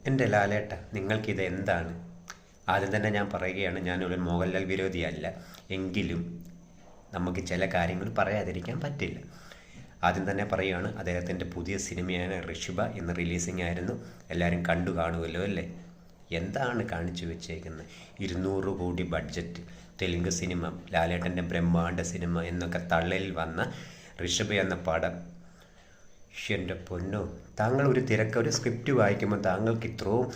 എൻ്റെ ലാലേട്ട, നിങ്ങൾക്കിത് എന്താണ്? ആദ്യം തന്നെ ഞാൻ പറയുകയാണ്, ഞാനൊരു മോഹൻലാൽ വിരോധിയല്ല. എങ്കിലും നമുക്ക് ചില കാര്യങ്ങൾ പറയാതിരിക്കാൻ പറ്റില്ല. ആദ്യം തന്നെ പറയുകയാണ്, അദ്ദേഹത്തിൻ്റെ പുതിയ സിനിമയാണ് ഋഷഭ, ഇന്ന് റിലീസിംഗ് ആയിരുന്നു. എല്ലാവരും കണ്ടു കാണുമല്ലോ അല്ലേ? എന്താണ് കാണിച്ചു വെച്ചേക്കുന്നത്? 200 കോടി ബഡ്ജറ്റ് തെലുങ്ക് സിനിമ, ലാലേട്ടൻ്റെ ബ്രഹ്മാണ്ഡ സിനിമ എന്നൊക്കെ തള്ളലിൽ വന്ന ഋഷഭ എന്ന പടം. എൻ്റെ പൊന്നോ, താങ്കൾ ഒരു സ്ക്രിപ്റ്റ് വായിക്കുമ്പോൾ താങ്കൾക്ക് ഇത്രയും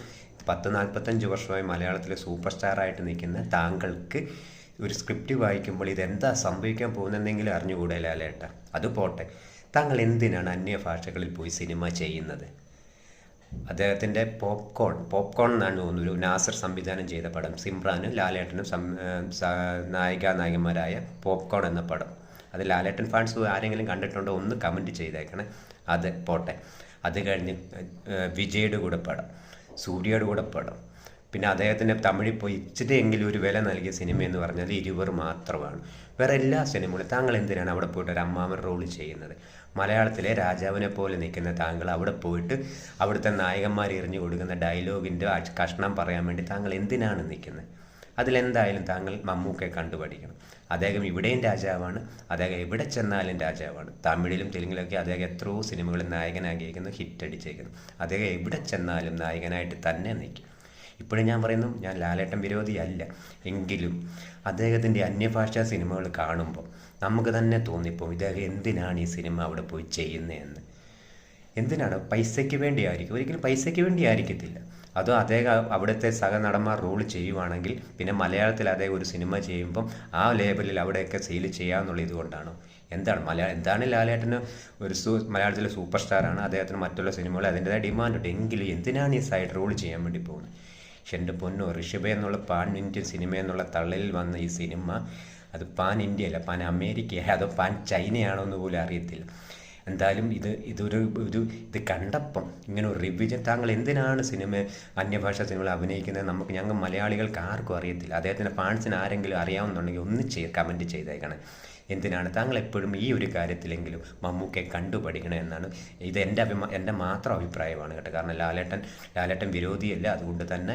40-45 വർഷമായി മലയാളത്തിലെ സൂപ്പർ സ്റ്റാറായിട്ട് നിൽക്കുന്ന താങ്കൾക്ക് ഒരു സ്ക്രിപ്റ്റ് വായിക്കുമ്പോൾ ഇതെന്താ സംഭവിക്കാൻ പോകുന്നതെന്നെങ്കിലും അറിഞ്ഞുകൂടെ ലാലേട്ട? അത് പോട്ടെ, താങ്കൾ എന്തിനാണ് അന്യഭാഷകളിൽ പോയി സിനിമ ചെയ്യുന്നത്? അദ്ദേഹത്തിൻ്റെ പോപ്കോൺ എന്നാണ് തോന്നുന്നു, ഒരു നാസർ സംവിധാനം ചെയ്ത പടം. സിമ്രാനും ലാലേട്ടനും നായികമാരായ പോപ്കോൺ എന്ന പടം. അത് ലാലേട്ടൻ ഫാൻസ് ആരെങ്കിലും കണ്ടിട്ടുണ്ടോ? ഒന്ന് കമൻറ്റ് ചെയ്തേക്കണേ. അത് പോട്ടെ. അത് കഴിഞ്ഞ് വിജയുടെ കൂടെ പടം, സൂര്യയുടെ കൂടെ പടം, പിന്നെ അദ്ദേഹത്തിൻ്റെ തമിഴിൽ പോയി ഇച്ചിരിയെങ്കിലും ഒരു വില നൽകിയ സിനിമ എന്ന് പറഞ്ഞാൽ 20 മാത്രമാണ്. വേറെ എല്ലാ സിനിമകളും താങ്കൾ എന്തിനാണ് അവിടെ പോയിട്ട് ഒരു അമ്മാവൻ റോള് ചെയ്യുന്നത്? മലയാളത്തിലെ രാജാവിനെ പോലെ നിൽക്കുന്ന താങ്കൾ അവിടെ പോയിട്ട് അവിടുത്തെ നായകന്മാർ എറിഞ്ഞു കൊടുക്കുന്ന ഡയലോഗിൻ്റെ കഷ്ണം പറയാൻ വേണ്ടി താങ്കൾ എന്തിനാണ് നിൽക്കുന്നത്? അതിലെന്തായാലും താങ്കൾ മമ്മൂക്കയെ കണ്ടുപഠിക്കണം. അദ്ദേഹം ഇവിടെയും രാജാവാണ്, അദ്ദേഹം എവിടെ ചെന്നാലും രാജാവാണ്. തമിഴിലും തെലുങ്കിലൊക്കെ അദ്ദേഹം എത്രയോ സിനിമകളിൽ നായകനാക്കിയിരിക്കുന്നു, ഹിറ്റടിച്ചേക്കുന്നു. അദ്ദേഹം എവിടെ ചെന്നാലും നായകനായിട്ട് തന്നെ നിൽക്കും. ഇപ്പോഴും ഞാൻ പറയുന്നു, ഞാൻ ലാലേട്ടൻ വിരോധിയല്ല. എങ്കിലും അദ്ദേഹത്തിൻ്റെ അന്യഭാഷാ സിനിമകൾ കാണുമ്പോൾ നമുക്ക് തന്നെ തോന്നിപ്പോൾ ഇദ്ദേഹം എന്തിനാണ് ഈ സിനിമ അവിടെ പോയി ചെയ്യുന്നതെന്ന്. എന്തിനാണ്? പൈസയ്ക്ക് വേണ്ടിയായിരിക്കും? ഒരിക്കലും പൈസയ്ക്ക് വേണ്ടി ആയിരിക്കത്തില്ല. അതോ അദ്ദേഹം അവിടുത്തെ സഹനടന്മാർ റോൾ ചെയ്യുവാണെങ്കിൽ പിന്നെ മലയാളത്തിൽ അദ്ദേഹം ഒരു സിനിമ ചെയ്യുമ്പം ആ ലേബലിൽ അവിടെയൊക്കെ സെയിൽ ചെയ്യാമെന്നുള്ള ഇതുകൊണ്ടാണോ? എന്താണ് ലാലേട്ടന് മലയാളത്തിലെ സൂപ്പർ സ്റ്റാറാണ്, അദ്ദേഹത്തിന് മറ്റുള്ള സിനിമകൾ അതിൻ്റെതായ ഡിമാൻഡുണ്ട്. എങ്കിലും എന്തിനാണ് ഈ സൈഡ് റോൾ ചെയ്യാൻ വേണ്ടി പോകുന്നത്? പക്ഷെ എൻ്റെ പൊന്നോ, ഋഷഭ എന്നുള്ള പാൻ ഇന്ത്യൻ സിനിമ എന്നുള്ള തള്ളലിൽ വന്ന ഈ സിനിമ അത് പാൻ ഇന്ത്യ അല്ല, പാൻ അമേരിക്ക, അതോ പാൻ ചൈനയാണോ എന്ന് പോലും അറിയത്തില്ല. എന്തായാലും ഇത് കണ്ടപ്പം ഇങ്ങനെ ഒരു റിവ്യൂ, താങ്കൾ എന്തിനാണ് അന്യഭാഷാ സിനിമകൾ അഭിനയിക്കുന്നത്? ഞങ്ങൾ മലയാളികൾക്ക് ആർക്കും അറിയത്തില്ല. അദ്ദേഹത്തിൻ്റെ ഫാൻസിന് ആരെങ്കിലും അറിയാവുന്നുണ്ടെങ്കിൽ ഒന്ന് കമൻറ്റ് ചെയ്തേക്കണം. എന്തിനാണ് താങ്കൾ എപ്പോഴും ഈ ഒരു കാര്യത്തിലെങ്കിലും മമ്മൂക്കയെ കണ്ടുപഠിക്കണം എന്നാണ് ഇത് എൻ്റെ മാത്രം അഭിപ്രായമാണ് കേട്ടോ. കാരണം ലാലേട്ടൻ വിരോധിയല്ല, അതുകൊണ്ട് തന്നെ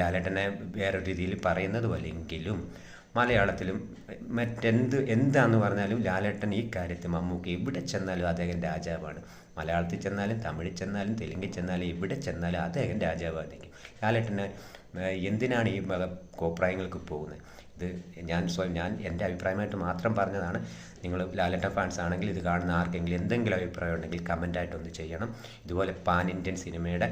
ലാലേട്ടനെ വേറൊരു രീതിയിൽ പറയുന്നത് പോലെ. എങ്കിലും മലയാളത്തിലും എന്താന്ന് പറഞ്ഞാലും ലാലേട്ടൻ ഈ കാര്യത്തിൽ മമ്മൂക്ക എവിടെ ചെന്നാലും അദ്ദേഹം രാജാവാണ്. മലയാളത്തിൽ ചെന്നാലും തമിഴിൽ ചെന്നാലും തെലുങ്കിൽ ചെന്നാലും എവിടെ ചെന്നാലും അദ്ദേഹം രാജാവായിരിക്കും. ലാലേട്ടന് എന്തിനാണ് ഈ കോപ്രായങ്ങൾക്ക് പോകുന്നത്? ഇത് ഞാൻ എൻ്റെ അഭിപ്രായമായിട്ട് മാത്രം പറഞ്ഞതാണ്. നിങ്ങൾ ലാലേട്ടൻ ഫാൻസ് ആണെങ്കിൽ ഇത് കാണുന്ന ആർക്കെങ്കിലും എന്തെങ്കിലും അഭിപ്രായം ഉണ്ടെങ്കിൽ കമൻ്റായിട്ടൊന്ന് ചെയ്യണം. ഇതുപോലെ പാൻ ഇന്ത്യൻ സിനിമയുടെ